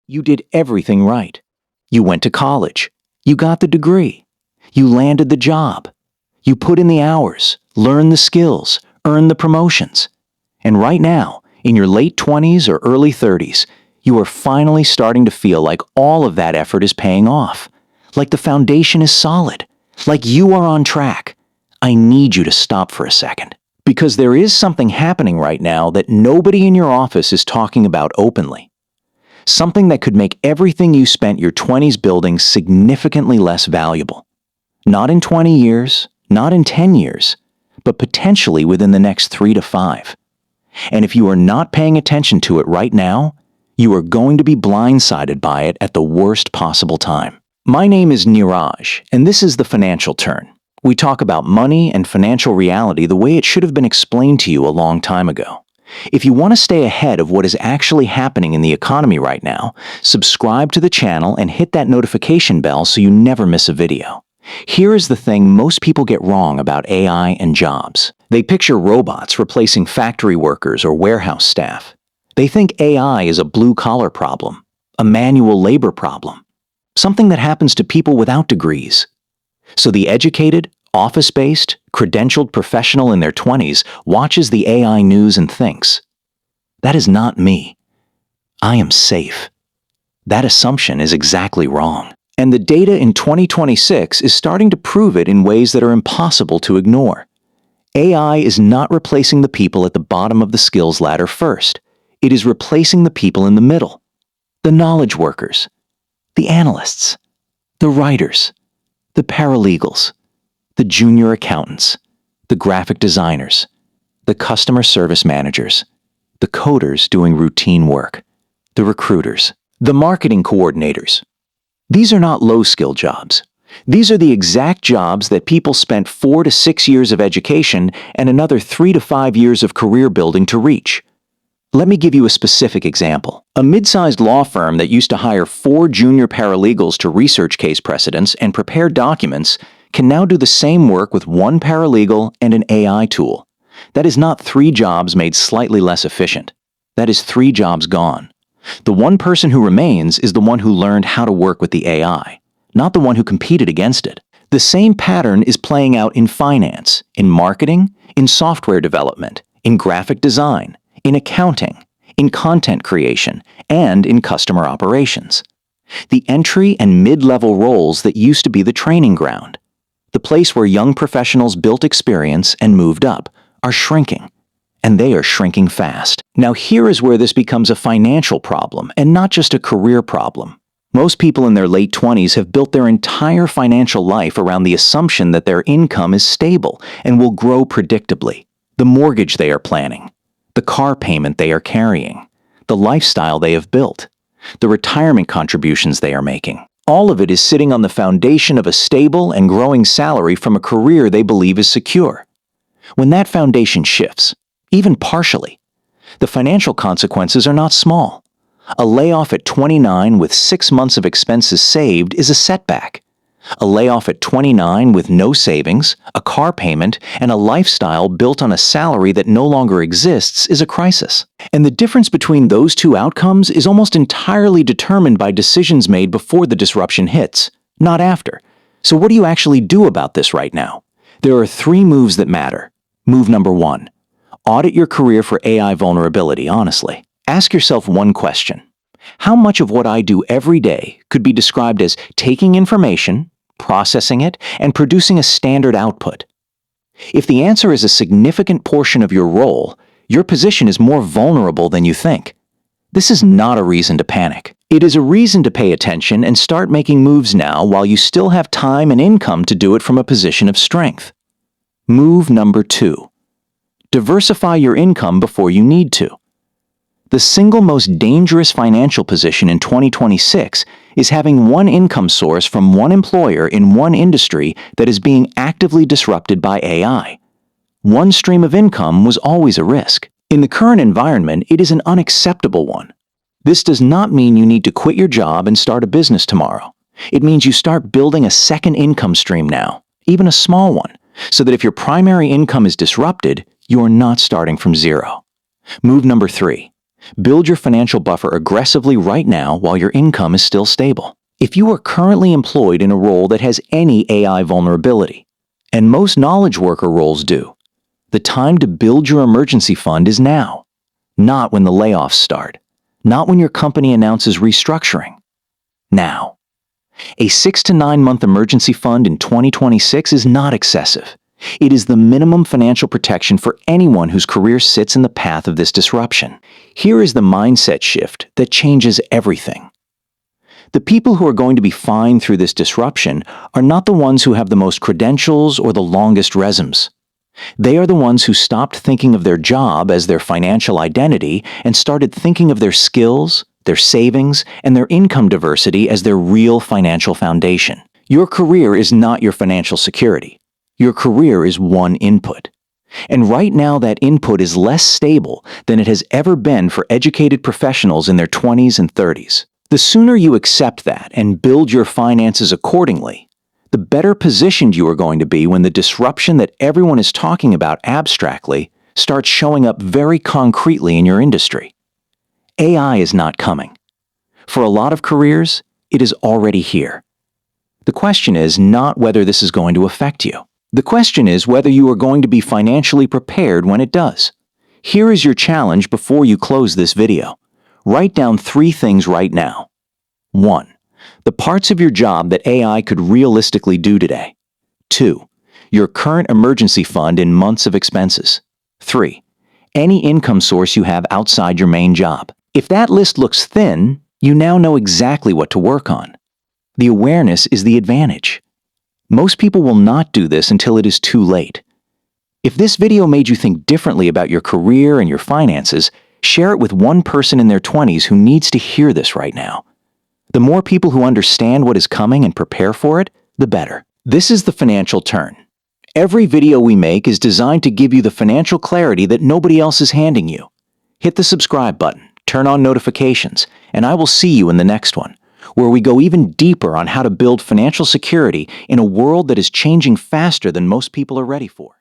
You did everything right. You went to college. You got the degree. You landed the job. You put in the hours, learned the skills, earned the promotions. And right now, in your late 20s or early 30s, you are finally starting to feel like all of that effort is paying off. Like the foundation is solid. Like you are on track. I need you to stop for a second. Because there is something happening right now that nobody in your office is talking about openly. Something that could make everything you spent your 20s building significantly less valuable. Not in 20 years, not in 10 years, but potentially within the next 3 to 5. And if you are not paying attention to it right now, you are going to be blindsided by it at the worst possible time. My name is Niraj, and this is The Financial Turn. We talk about money and financial reality the way it should have been explained to you a long time ago. If you want to stay ahead of what is actually happening in the economy right now, subscribe to the channel and hit that notification bell so you never miss a video. Here is the thing most people get wrong about AI and jobs. They picture robots replacing factory workers or warehouse staff. They think AI is a blue-collar problem, a manual labor problem, something that happens to people without degrees. So the educated, office-based, credentialed professional in their 20s watches the AI news and thinks, "That is not me. I am safe." That assumption is exactly wrong. And the data in 2026 is starting to prove it in ways that are impossible to ignore. AI is not replacing the people at the bottom of the skills ladder first. It is replacing the people in the middle. The knowledge workers, the analysts, the writers, the paralegals, the junior accountants, the graphic designers, the customer service managers, the coders doing routine work, the recruiters, the marketing coordinators. These are not low-skill jobs. These are the exact jobs that people spent 4 to 6 years of education and another 3 to 5 years of career building to reach. Let me give you a specific example. A mid-sized law firm that used to hire 4 junior paralegals to research case precedents and prepare documents can now do the same work with 1 paralegal and an AI tool. That is not 3 jobs made slightly less efficient. That is 3 jobs gone. The one person who remains is the one who learned how to work with the AI, not the one who competed against it. The same pattern is playing out in finance, in marketing, in software development, in graphic design, in accounting, in content creation, and in customer operations. The entry and mid-level roles that used to be the training ground, the place where young professionals built experience and moved up, are shrinking. And they are shrinking fast. Now here is where this becomes a financial problem and not just a career problem. Most people in their late 20s have built their entire financial life around the assumption that their income is stable and will grow predictably. The mortgage they are planning, the car payment they are carrying, the lifestyle they have built, the retirement contributions they are making. All of it is sitting on the foundation of a stable and growing salary from a career they believe is secure. When that foundation shifts, even partially, the financial consequences are not small. A layoff at 29 with 6 months of expenses saved is a setback. A layoff at 29 with no savings, a car payment, and a lifestyle built on a salary that no longer exists is a crisis. And the difference between those two outcomes is almost entirely determined by decisions made before the disruption hits, not after. So what do you actually do about this right now? There are 3 moves that matter. Move number 1. Audit your career for AI vulnerability honestly. Ask yourself one question. How much of what I do every day could be described as taking information, processing it, and producing a standard output? If the answer is a significant portion of your role, your position is more vulnerable than you think. This is not a reason to panic. It is a reason to pay attention and start making moves now while you still have time and income to do it from a position of strength. Move number 2. Diversify your income before you need to. The single most dangerous financial position in 2026 is having one income source from one employer in one industry that is being actively disrupted by AI. One stream of income was always a risk. In the current environment, it is an unacceptable one. This does not mean you need to quit your job and start a business tomorrow. It means you start building a second income stream now, even a small one, so that if your primary income is disrupted, you are not starting from zero. Move number 3. Build your financial buffer aggressively right now while your income is still stable. If you are currently employed in a role that has any AI vulnerability, and most knowledge worker roles do, the time to build your emergency fund is now, not when the layoffs start, not when your company announces restructuring. Now. A 6 to 9 month emergency fund in 2026 is not excessive. It is the minimum financial protection for anyone whose career sits in the path of this disruption. Here is the mindset shift that changes everything. The people who are going to be fine through this disruption are not the ones who have the most credentials or the longest resumes. They are the ones who stopped thinking of their job as their financial identity and started thinking of their skills, their savings, and their income diversity as their real financial foundation. Your career is not your financial security. Your career is one input. And right now that input is less stable than it has ever been for educated professionals in their 20s and 30s. The sooner you accept that and build your finances accordingly, the better positioned you are going to be when the disruption that everyone is talking about abstractly starts showing up very concretely in your industry. AI is not coming. For a lot of careers, it is already here. The question is not whether this is going to affect you. The question is whether you are going to be financially prepared when it does. Here is your challenge before you close this video. Write down 3 things right now. 1. The parts of your job that AI could realistically do today. 2. Your current emergency fund in months of expenses. 3. Any income source you have outside your main job. If that list looks thin, you now know exactly what to work on. The awareness is the advantage. Most people will not do this until it is too late. If this video made you think differently about your career and your finances, share it with one person in their 20s who needs to hear this right now. The more people who understand what is coming and prepare for it, the better. This is the financial turn. Every video we make is designed to give you the financial clarity that nobody else is handing you. Hit the subscribe button, turn on notifications, and I will see you in the next one, where we go even deeper on how to build financial security in a world that is changing faster than most people are ready for.